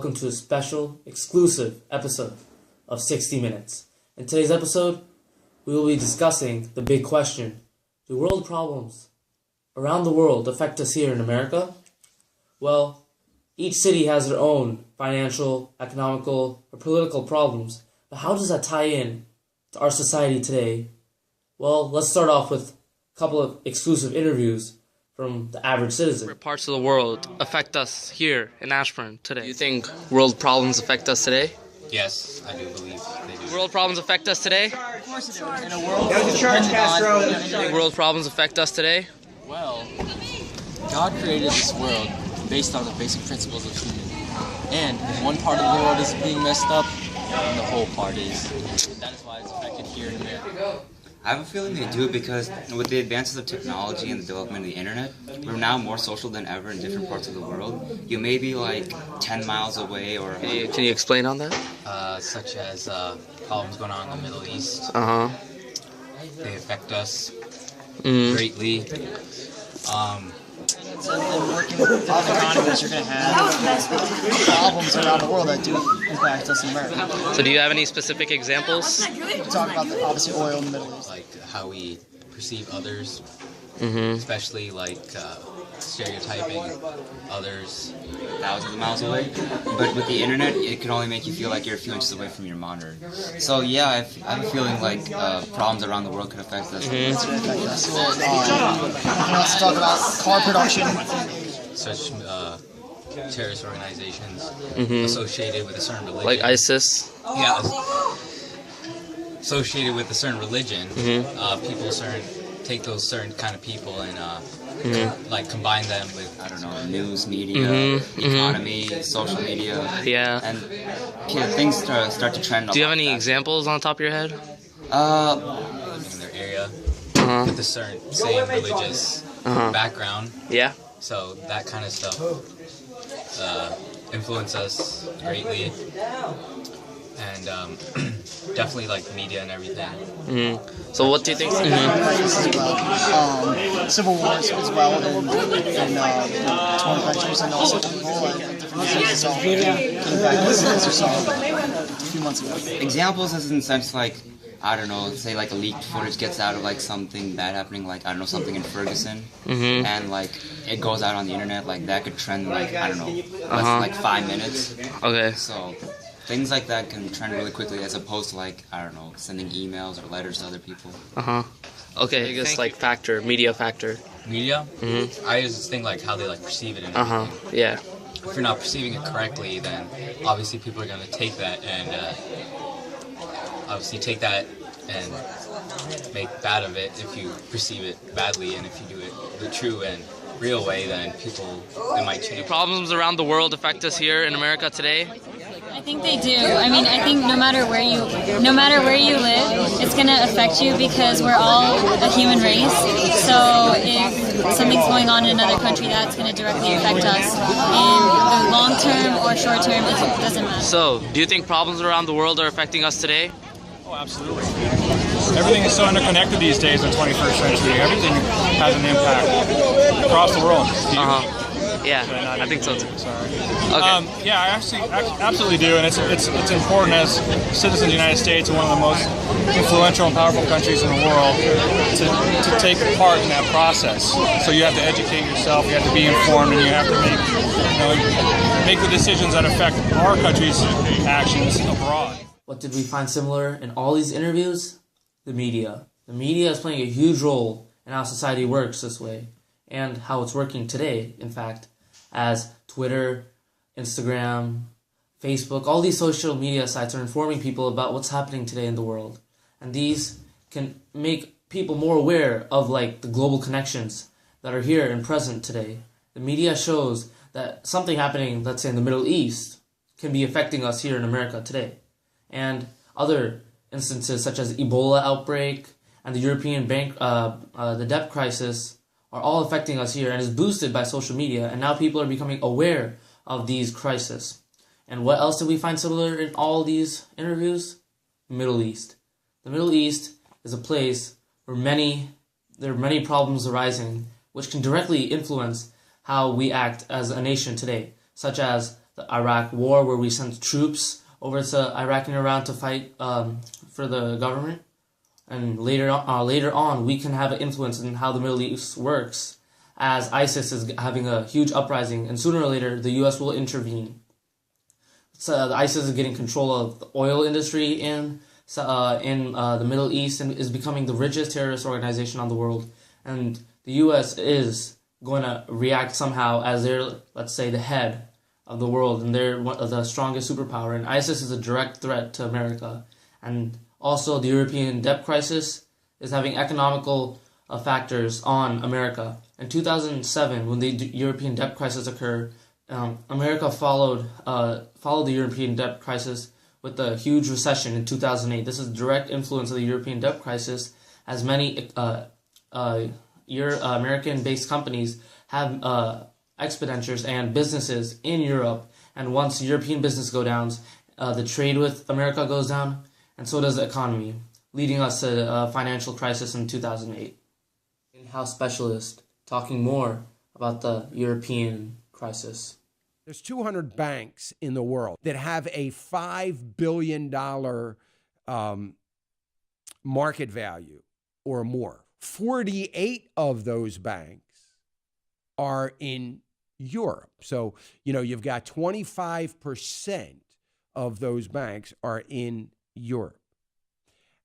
welcome to a special, exclusive episode of 60 Minutes. In today's episode, we will be discussing the big question: do world problems around the world affect us here in America? Well, each city has their own financial, economical, or political problems, but how does that tie in to our society today? Well, let's start off with a couple of exclusive interviews from the average citizen. Different parts of the world affect us here in Ashburn today. Do you think world problems affect us today? Yes, I do believe they do. World problems affect us today? Of course it does. In a world Castro. World problems affect us today? Well, God created this world based on the basic principles of human. And if one part of the world is being messed up, then the whole part is. That is why it's affected here in America. I have a feeling they do because with the advances of technology and the development of the internet, we're now more social than ever in different parts of the world. You may be like 10 miles away or... Can you explain on that? Such as problems going on in the Middle East. They affect us greatly. And working with different economies, you're going to have problems around the world that do impact us in America. So do you have any specific examples? We talk about the obviously oil in the Middle East. Like how we perceive others, especially like stereotyping others thousands of miles away. But with the internet, it can only make you feel like you're a few inches away from your monitor. So yeah, I have a feeling like problems around the world could affect us. We can also talk about car production. such terrorist organizations associated with a certain religion. Like ISIS? Yeah, associated with a certain religion. People take those certain kind of people and like combine them with, I don't know, news, media, economy, social media. Yeah. And things start to trend. Do you have any examples on the top of your head? in their area with a certain same religious background. Yeah. So that kind of stuff influence us greatly, and definitely like media and everything. So what do you think? Civil wars as well in 20 countries, and also different diseases all came back as we saw a few months ago. Examples is in the sense like, I don't know, say like a leaked footage gets out of like something bad happening, like, I don't know, something in Ferguson, and like it goes out on the internet, like that could trend like, I don't know, less than like 5 minutes. Okay. So things like that can trend really quickly as opposed to like, I don't know, sending emails or letters to other people. Okay, I guess like media factor. Media, I just think like how they like perceive it and everything. Yeah. If you're not perceiving it correctly, then obviously people are going to take that and make bad of it if you perceive it badly, and if you do it the true and real way, then it might change. Problems around the world affect us here in America today? I think they do. I mean, I think no matter where you live, it's going to affect you because we're all a human race. So if something's going on in another country, that's going to directly affect us. In the long term or short term, it doesn't matter. So, do you think problems around the world are affecting us today? Oh, absolutely. Everything is so interconnected these days in the 21st century. Everything has an impact across the world. Yeah, I think so too. Sorry. Okay. Yeah, I absolutely do, and it's important as citizens of the United States and one of the most influential and powerful countries in the world to take part in that process. So you have to educate yourself, you have to be informed, and you have to make the decisions that affect our country's actions abroad. What did we find similar in all these interviews? The media. The media is playing a huge role in how society works this way, and how it's working today, in fact, as Twitter, Instagram, Facebook, all these social media sites are informing people about what's happening today in the world. And these can make people more aware of like the global connections that are here and present today. The media shows that something happening, let's say in the Middle East, can be affecting us here in America today. And other instances such as Ebola outbreak and the European the debt crisis are all affecting us here and is boosted by social media, and now people are becoming aware of these crises. And what else did we find similar in all these interviews? The Middle East. The Middle East is a place where there are many problems arising which can directly influence how we act as a nation today, such as the Iraq War, where we sent troops over to Iraq and Iran to fight for the government. And later on, we can have an influence in how the Middle East works, as ISIS is having a huge uprising, and sooner or later, the U.S. will intervene. So the ISIS is getting control of the oil industry in the Middle East and is becoming the richest terrorist organization on the world. And the U.S. is going to react somehow as they're, let's say, the head of the world, and they're the strongest superpower. And ISIS is a direct threat to America. And also, the European debt crisis is having economical factors on America. In 2007, when the European debt crisis occurred, America followed the European debt crisis with the huge recession in 2008. This is a direct influence of the European debt crisis, as many American-based companies have expenditures and businesses in Europe. And once European business go down, the trade with America goes down, and so does the economy, leading us to a financial crisis in 2008. In-house specialist talking more about the European crisis. There's 200 banks in the world that have a $5 billion market value or more. 48 of those banks are in Europe. So, you've got 25% of those banks are in Europe.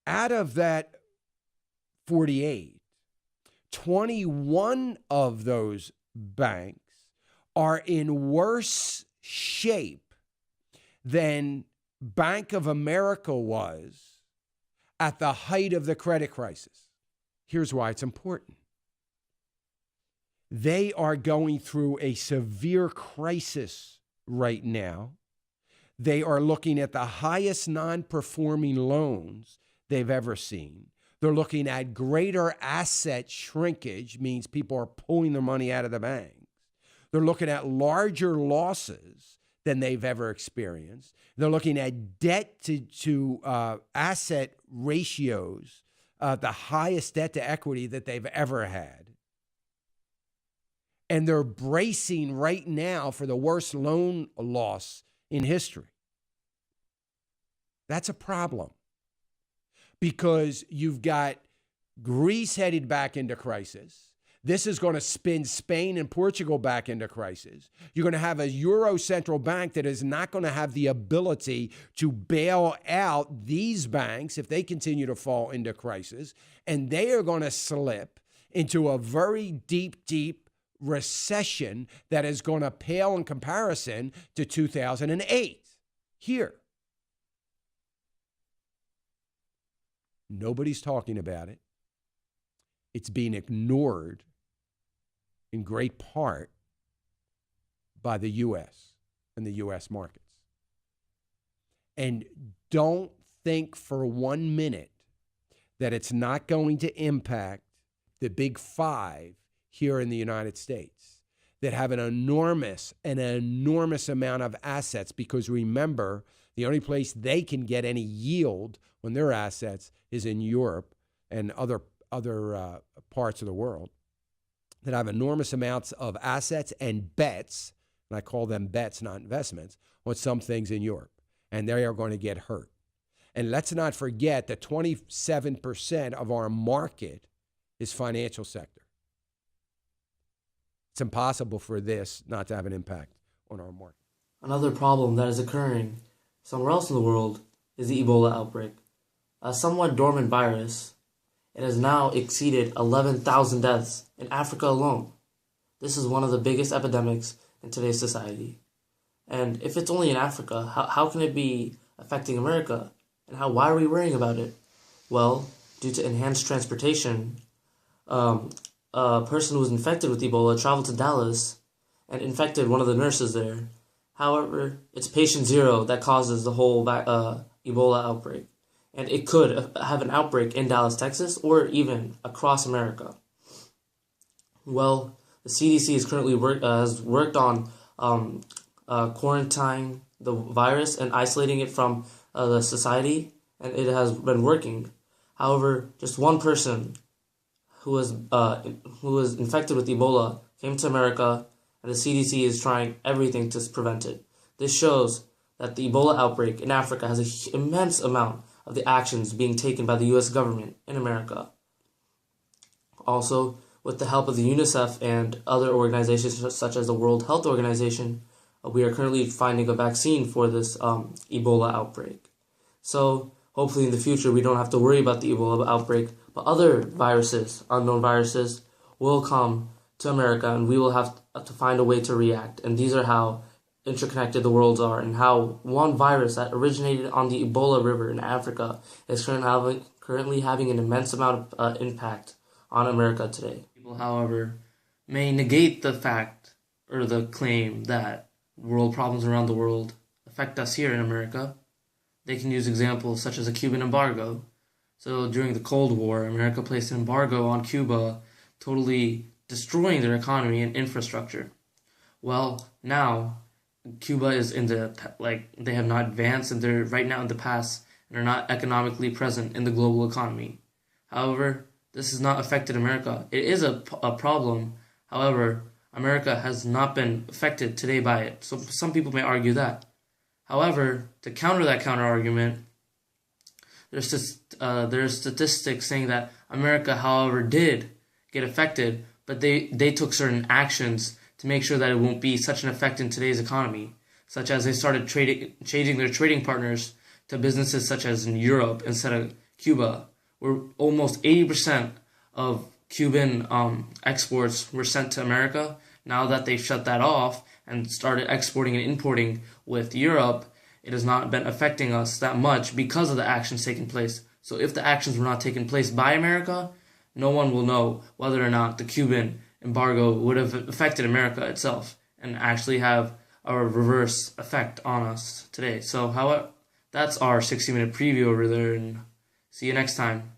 Out of that 48, 21 of those banks are in worse shape than Bank of America was at the height of the credit crisis. Here's why it's important. They are going through a severe crisis right now. They are looking at the highest non-performing loans they've ever seen. They're looking at greater asset shrinkage, means people are pulling their money out of the banks. They're looking at larger losses than they've ever experienced. They're looking at debt to asset ratios, the highest debt to equity that they've ever had. And they're bracing right now for the worst loan loss in history. That's a problem, because you've got Greece headed back into crisis. This is going to spin Spain and Portugal back into crisis. You're going to have a Euro central bank that is not going to have the ability to bail out these banks if they continue to fall into crisis. And they are going to slip into a very deep recession that is going to pale in comparison to 2008 here. Nobody's talking about it. It's being ignored in great part by the U.S. and the U.S. markets. And don't think for 1 minute that it's not going to impact the big five here in the United States that have an enormous amount of assets, because remember, the only place they can get any yield on their assets is in Europe and other parts of the world that have enormous amounts of assets and bets, and I call them bets, not investments, on some things in Europe, and they are going to get hurt. And let's not forget that 27% of our market is financial sector. It's impossible for this not to have an impact on our market. Another problem that is occurring somewhere else in the world is the Ebola outbreak. A somewhat dormant virus, it has now exceeded 11,000 deaths in Africa alone. This is one of the biggest epidemics in today's society. And if it's only in Africa, how can it be affecting America? And why are we worrying about it? Well, due to enhanced transportation, a person who was infected with Ebola traveled to Dallas and infected one of the nurses there. However, it's patient zero that causes the whole Ebola outbreak. And it could have an outbreak in Dallas, Texas, or even across America. Well, the CDC is currently has worked on quarantining the virus and isolating it from the society, and it has been working. However, just one person who was infected with Ebola came to America, and the CDC is trying everything to prevent it. This shows that the Ebola outbreak in Africa has an immense amount of the actions being taken by the U.S. government in America. Also, with the help of the UNICEF and other organizations such as the World Health Organization, we are currently finding a vaccine for this Ebola outbreak. So, hopefully in the future we don't have to worry about the Ebola outbreak, but other viruses, unknown viruses, will come to America and we will have to find a way to react. And these are how interconnected the worlds are, and how one virus that originated on the Ebola River in Africa is currently having an immense amount of impact on America today. People, however, may negate the fact or the claim that world problems around the world affect us here in America. They can use examples such as a Cuban embargo. So during the Cold War, America placed an embargo on Cuba, totally destroying their economy and infrastructure. Well, now Cuba is in they have not advanced, and they're right now in the past and are not economically present in the global economy. However, this has not affected America. It is a problem. However, America has not been affected today by it. So some people may argue that. However, to counter that counter argument, there's statistics saying that America, however, did get affected, but they took certain actions to make sure that it won't be such an effect in today's economy, such as they started changing their trading partners to businesses such as in Europe instead of Cuba, where almost 80% of Cuban exports were sent to America. Now that they've shut that off and started exporting and importing with Europe, it has not been affecting us that much because of the actions taking place. So if the actions were not taken place by America, no one will know whether or not the Cuban embargo would have affected America itself and actually have a reverse effect on us today. So, however, that's our 60-minute preview over there, and see you next time.